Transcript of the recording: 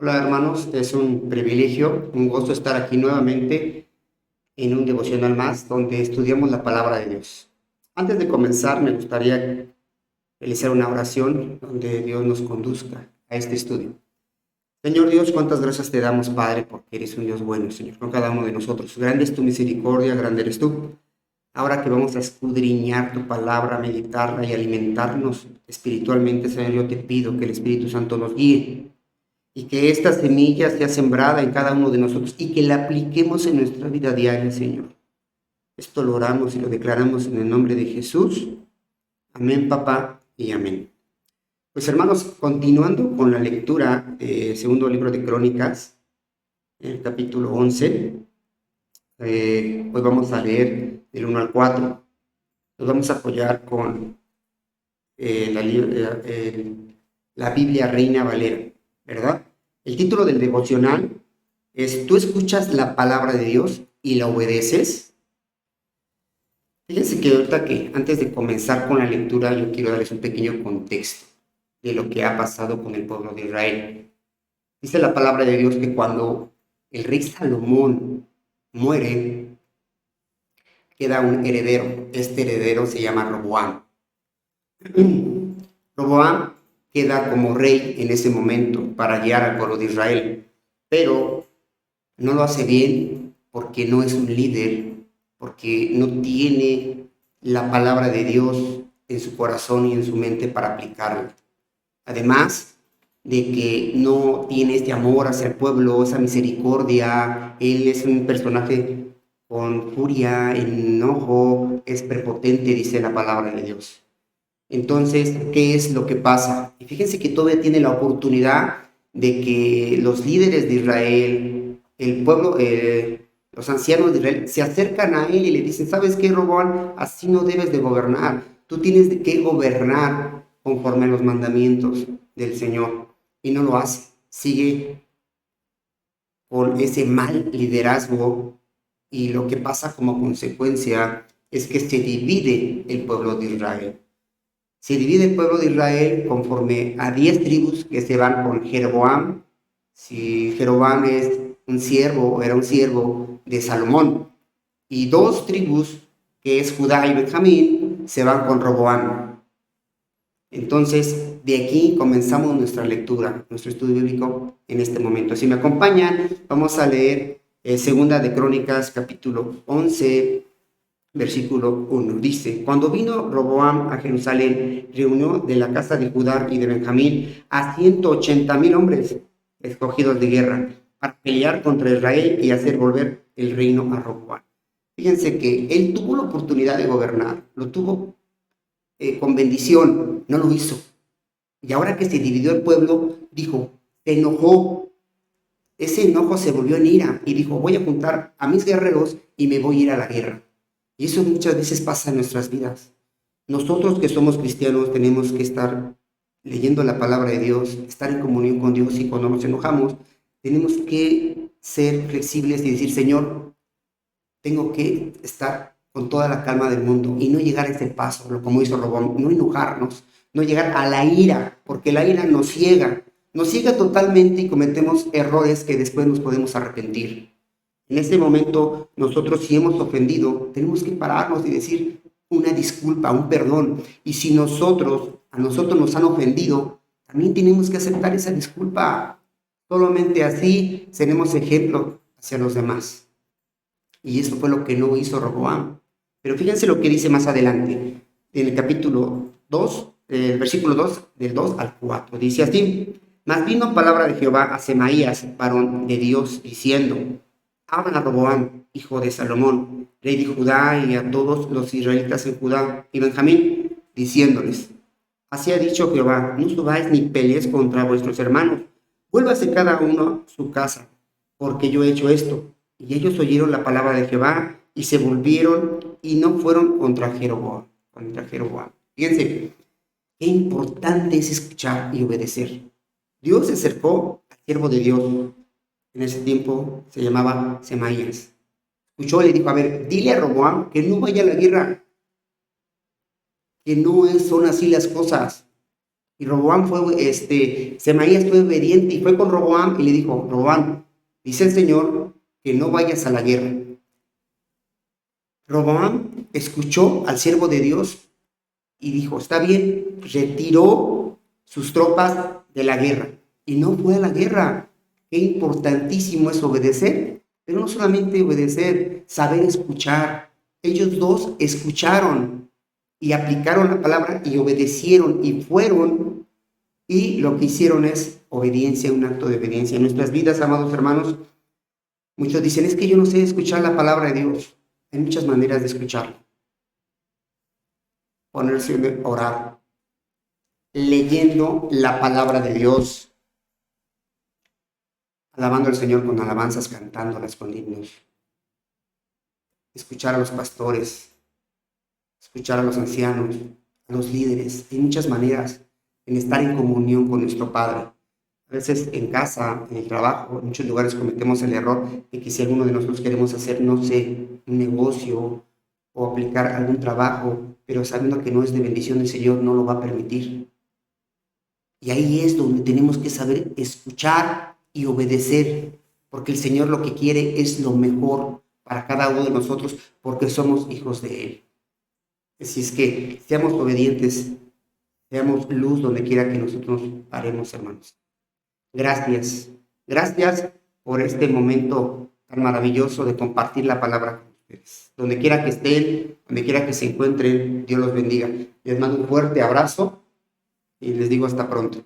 Hola hermanos, es un privilegio, un gozo estar aquí nuevamente en un devocional más donde estudiamos la palabra de Dios. Antes de comenzar, me gustaría realizar una oración donde Dios nos conduzca a este estudio. Señor Dios, cuántas gracias te damos, Padre, porque eres un Dios bueno, Señor, con cada uno de nosotros. Grande es tu misericordia, grande eres tú. Ahora que vamos a escudriñar tu palabra, meditarla y alimentarnos espiritualmente, Señor, yo te pido que el Espíritu Santo nos guíe y que esta semilla sea sembrada en cada uno de nosotros y que la apliquemos en nuestra vida diaria, Señor. Esto lo oramos y lo declaramos en el nombre de Jesús. Amén, papá, y amén. Pues hermanos, continuando con la lectura del segundo libro de Crónicas, el capítulo 11, hoy vamos a leer del 1 al 4. Nos vamos a apoyar con la Biblia Reina Valera, ¿verdad? El título del devocional es ¿Tú escuchas la palabra de Dios y la obedeces? Fíjense que ahorita que antes de comenzar con la lectura yo quiero darles un pequeño contexto de lo que ha pasado con el pueblo de Israel. Dice la palabra de Dios que cuando el rey Salomón muere, queda un heredero. Este heredero se llama Roboam. Roboam queda como rey en ese momento para guiar al pueblo de Israel, pero no lo hace bien porque no es un líder, porque no tiene la palabra de Dios en su corazón y en su mente para aplicarla. Además de que no tiene este amor hacia el pueblo, esa misericordia, él es un personaje con furia, enojo, es prepotente, dice la palabra de Dios. Entonces, ¿qué es lo que pasa? Y fíjense que todavía tiene la oportunidad de que los líderes de Israel, el pueblo, los ancianos de Israel, se acercan a él y le dicen, ¿sabes qué, Roboam? Así no debes de gobernar. Tú tienes que gobernar conforme a los mandamientos del Señor. Y no lo hace. Sigue con ese mal liderazgo y lo que pasa como consecuencia es que se divide el pueblo de Israel. Se divide el pueblo de Israel conforme a 10 tribus que se van con Jeroboam. Si Jeroboam es un siervo, era un siervo de Salomón. Y 2 tribus, que es Judá y Benjamín, se van con Roboam. Entonces, de aquí comenzamos nuestra lectura, nuestro estudio bíblico en este momento. Si me acompañan, vamos a leer Segunda de Crónicas, capítulo 11, versículo 1. Dice, cuando vino Roboam a Jerusalén, reunió de la casa de Judá y de Benjamín a 180,000 hombres escogidos de guerra para pelear contra Israel y hacer volver el reino a Roboam. Fíjense que él tuvo la oportunidad de gobernar, lo tuvo con bendición, no lo hizo. Y ahora que se dividió el pueblo, dijo, se enojó. Ese enojo se volvió en ira y dijo, voy a juntar a mis guerreros y me voy a ir a la guerra. Y eso muchas veces pasa en nuestras vidas. Nosotros que somos cristianos tenemos que estar leyendo la palabra de Dios, estar en comunión con Dios, y cuando nos enojamos tenemos que ser flexibles y decir, Señor, tengo que estar con toda la calma del mundo y no llegar a ese paso, como hizo Robón, no enojarnos, no llegar a la ira, porque la ira nos ciega totalmente y cometemos errores que después nos podemos arrepentir. En ese momento, nosotros si hemos ofendido, tenemos que pararnos y decir una disculpa, un perdón. Y si a nosotros nos han ofendido, también tenemos que aceptar esa disculpa. Solamente así seremos ejemplo hacia los demás. Y eso fue lo que no hizo Roboam. Pero fíjense lo que dice más adelante, en el capítulo 2, el versículo 2, del 2 al 4. Dice así, mas vino palabra de Jehová a Semaías, varón de Dios, diciendo, habla a Roboam, hijo de Salomón, rey de Judá, y a todos los israelitas en Judá y Benjamín, diciéndoles, así ha dicho Jehová, no subáis ni peleéis contra vuestros hermanos, vuélvase cada uno a su casa, porque yo he hecho esto. Y ellos oyeron la palabra de Jehová y se volvieron y no fueron contra Jeroboam. Fíjense, qué importante es escuchar y obedecer. Dios se acercó al siervo de Dios. En ese tiempo se llamaba Semaías. Escuchó y le dijo, a ver, dile a Roboam que no vaya a la guerra, que no son así las cosas. Y Roboam Semaías fue obediente y fue con Roboam y le dijo, Roboam, dice el Señor que no vayas a la guerra. Roboam escuchó al siervo de Dios y dijo, está bien, retiró sus tropas de la guerra y no fue a la guerra. Qué importantísimo es obedecer, pero no solamente obedecer, saber escuchar. Ellos dos escucharon y aplicaron la palabra y obedecieron y fueron, y lo que hicieron es obediencia, un acto de obediencia. En nuestras vidas, amados hermanos, muchos dicen, es que yo no sé escuchar la palabra de Dios. Hay muchas maneras de escucharla. Ponerse a orar, leyendo la palabra de Dios, alabando al Señor con alabanzas, cantándolas con himnos, escuchar a los pastores, escuchar a los ancianos, a los líderes. Hay muchas maneras en estar en comunión con nuestro Padre. A veces en casa, en el trabajo, en muchos lugares cometemos el error de que si alguno de nosotros queremos hacer, no sé, un negocio o aplicar algún trabajo, pero sabiendo que no es de bendición del Señor, no lo va a permitir. Y ahí es donde tenemos que saber escuchar y obedecer, porque el Señor lo que quiere es lo mejor para cada uno de nosotros, porque somos hijos de Él. Así es que seamos obedientes, seamos luz donde quiera que nosotros paremos, hermanos. Gracias, gracias por este momento tan maravilloso de compartir la palabra con ustedes. Donde quiera que estén, donde quiera que se encuentren, Dios los bendiga. Les mando un fuerte abrazo y les digo hasta pronto.